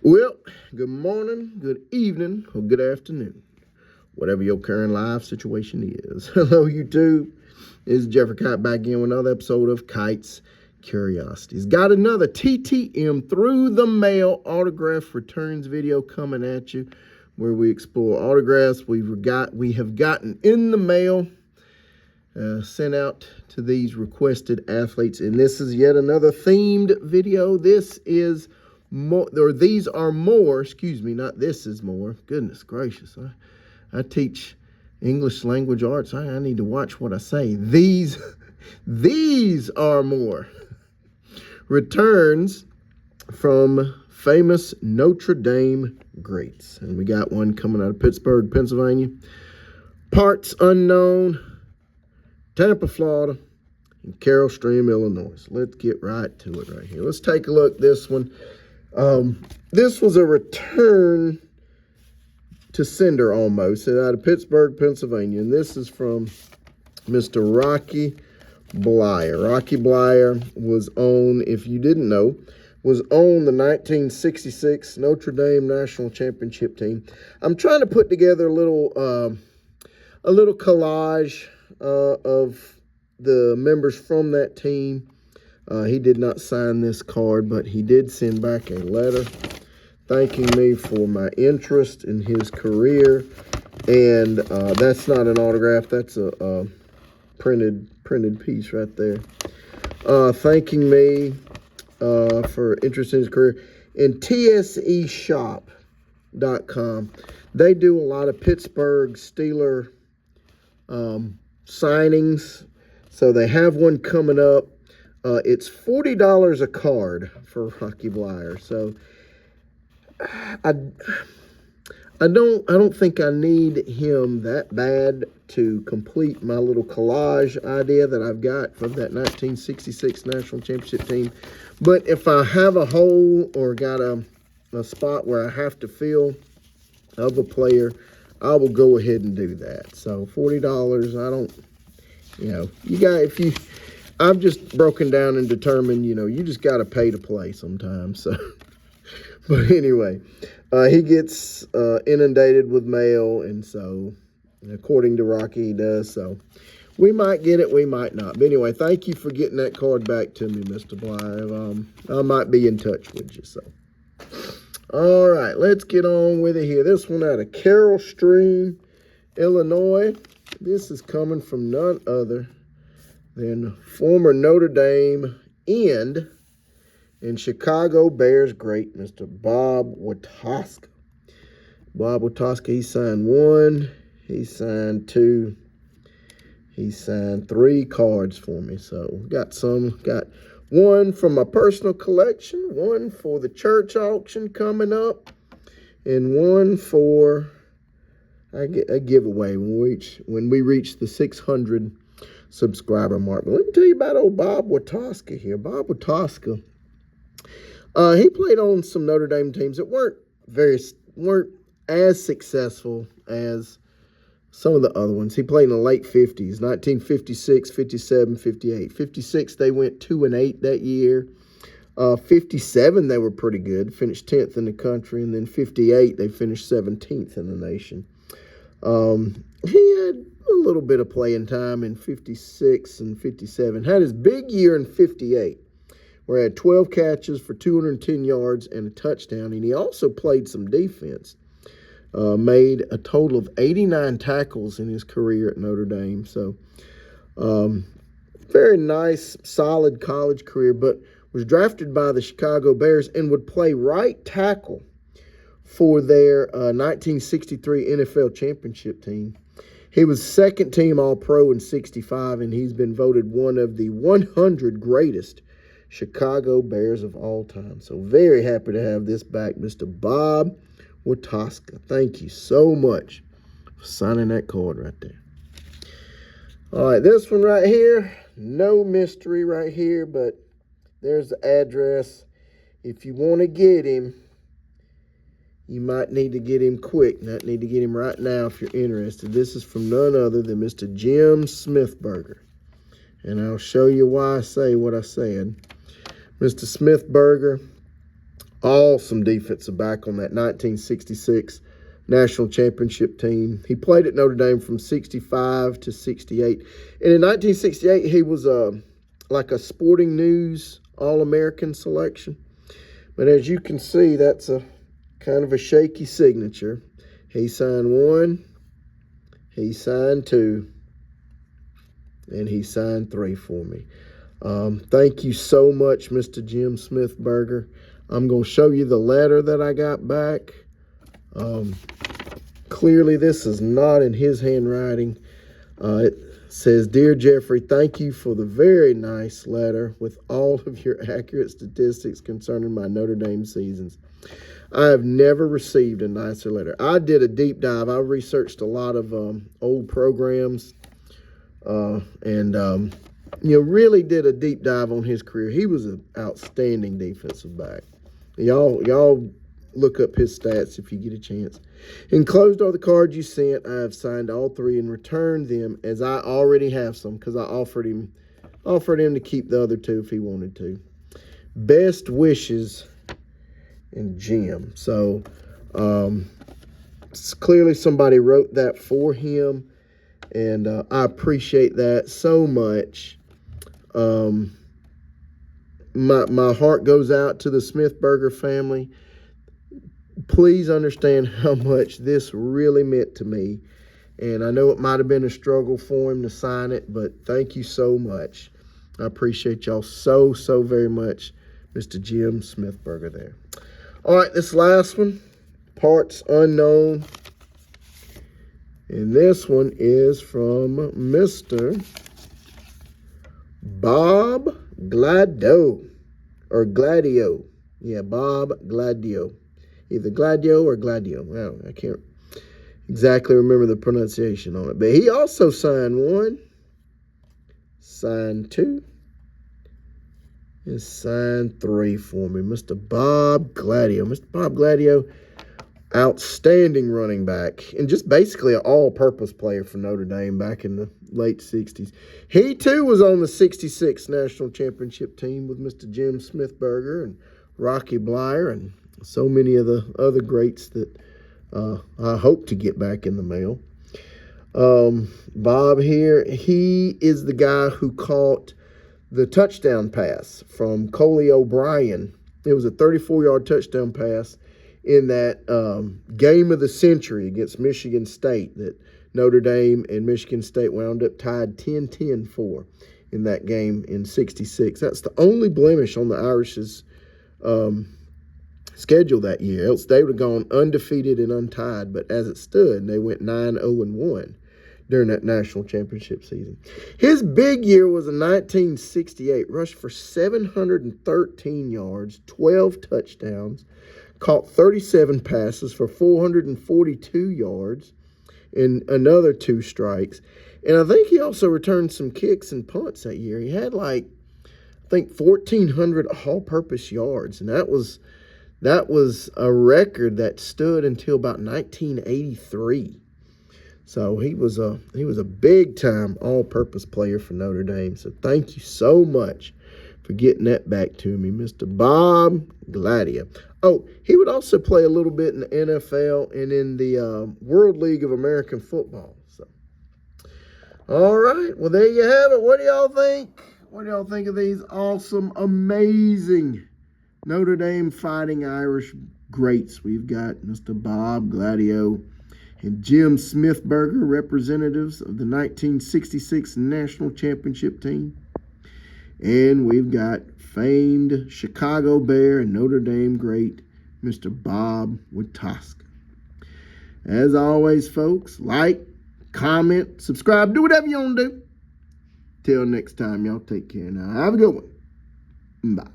Well, good morning, good evening, or good afternoon, whatever your current life situation is. Hello, YouTube. This is Jeffrey Kite back again with another episode of Kite's Curiosities. Got another TTM through the mail autograph returns video coming at you, where we explore autographs we have gotten in the mail, sent out to these requested athletes. And this is yet another themed video. This is more, or these are more, excuse me, not this is more. Goodness gracious. I teach English language arts. I need to watch what I say. These are more returns from famous Notre Dame greats. And we got one coming out of Pittsburgh, Pennsylvania. Parts unknown, Tampa, Florida, and Carroll Stream, Illinois. So let's get right to it right here. Let's take a look at this one. This was a return to sender almost, out of Pittsburgh, Pennsylvania. And this is from Mr. Rocky Bleier. Rocky Bleier was on, if you didn't know, was on the 1966 Notre Dame National Championship team. I'm trying to put together a little collage of the members from that team. He did not sign this card, but he did send back a letter thanking me for my interest in his career. And that's not an autograph. That's a printed piece right there. Thanking me for interest in his career. And tseshop.com. They do a lot of Pittsburgh Steeler signings. So they have one coming up. It's $40 a card for Rocky Bleier. So I don't think I need him that bad to complete my little collage idea that I've got from that 1966 National Championship team. But if I have a hole or got a spot where I have to fill of a player, I will go ahead and do that. So $40, I don't, I've just broken down and determined, you just got to pay to play sometimes. So, but anyway, he gets inundated with mail, and so, according to Rocky, he does. So, we might get it, we might not. But anyway, thank you for getting that card back to me, Mr. Bleier. I might be in touch with you. So, all right, let's get on with it here. This one out of Carroll Stream, Illinois. This is coming from none other than former Notre Dame end and Chicago Bears great, Mr. Bob Watoska. Bob Watoska, he signed one, he signed two, he signed three cards for me. So got one from my personal collection, one for the church auction coming up, and one for a giveaway when we reach the 600 subscriber mark. But let me tell you about old Bob Watoska here. Bob Watoska, he played on some Notre Dame teams that weren't as successful as some of the other ones. He played in the late 50s, 1956, 57, 58. 56, they went 2-8 that year. 57, they were pretty good, finished 10th in the country. And then 58, they finished 17th in the nation. He had a little bit of playing time in 56 and 57. Had his big year in 58, where he had 12 catches for 210 yards and a touchdown. And he also played some defense. Made a total of 89 tackles in his career at Notre Dame. So, very nice, solid college career, but was drafted by the Chicago Bears and would play right tackle for their 1963 NFL championship team. He was second team All-Pro in 65, and he's been voted one of the 100 greatest Chicago Bears of all time. So very happy to have this back, Mr. Bob Watoska. Thank you so much for signing that card right there. All right, this one right here, no mystery right here, but there's the address. If you want to get him, you might need to get him quick. Not need to get him right now if you're interested. This is from none other than Mr. Jim Smithburger. And I'll show you why I say what I said. Mr. Smithburger awesome defensive back on that 1966 national championship team. He played at Notre Dame from 65 to 68. And in 1968, he was like a Sporting News All-American selection. But as you can see, that's a kind of a shaky signature. He signed 1, he signed 2, and he signed 3 for me. Thank you so much, Mr. Jim Smithberger. I'm going to show you the letter that I got back. Clearly, this is not in his handwriting. It says, "Dear Jeffrey, thank you for the very nice letter with all of your accurate statistics concerning my Notre Dame seasons. I have never received a nicer letter." I did a deep dive. I researched a lot of old programs and really did a deep dive on his career. He was an outstanding defensive back. Y'all look up his stats if you get a chance. Enclosed are the cards you sent. I have signed all 3 and returned them, as I already have some, because I offered him to keep the other 2 if he wanted to. Best wishes, and Jim. So clearly somebody wrote that for him, and I appreciate that so much. My heart goes out to the Smithberger family. Please understand how much this really meant to me. And I know it might have been a struggle for him to sign it, but thank you so much. I appreciate y'all so very much, Mr. Jim Smithberger there. All right, this last one, parts unknown. And this one is from Mr. Bob Gladio, or Gladio. Yeah, Bob Gladio. Either Gladio or Gladio. Well, I can't exactly remember the pronunciation on it. But he also signed 1, signed 2, and signed 3 for me. Mr. Bob Gladio. Mr. Bob Gladio, outstanding running back, and just basically an all-purpose player for Notre Dame back in the late 60s. He, too, was on the 66 national championship team with Mr. Jim Smithberger and Rocky Blyer and so many of the other greats that I hope to get back in the mail. Bob here, he is the guy who caught the touchdown pass from Coley O'Brien. It was a 34-yard touchdown pass in that game of the century against Michigan State that Notre Dame and Michigan State wound up tied 10-10 for in that game in 66. That's the only blemish on the Irish's schedule that year. Else they would have gone undefeated and untied, but as it stood, they went 9-0-1 during that national championship season. His big year was in 1968, rushed for 713 yards, 12 touchdowns, caught 37 passes for 442 yards, and another 2 strikes. And I think he also returned some kicks and punts that year. He had 1,400 all-purpose yards, and that was a record that stood until about 1983. So he was a big-time all-purpose player for Notre Dame. So thank you so much for getting that back to me, Mr. Bob Gladio. Oh, he would also play a little bit in the NFL and in the World League of American Football. So, all right, well, there you have it. What do y'all think? What do y'all think of these awesome, amazing Notre Dame Fighting Irish greats? We've got Mr. Bob Gladio and Jim Smithberger, representatives of the 1966 National Championship team. And we've got famed Chicago Bear and Notre Dame great, Mr. Bob Witoska. As always, folks, like, comment, subscribe, do whatever you want to do. Till next time, y'all take care now. Have a good one. Bye.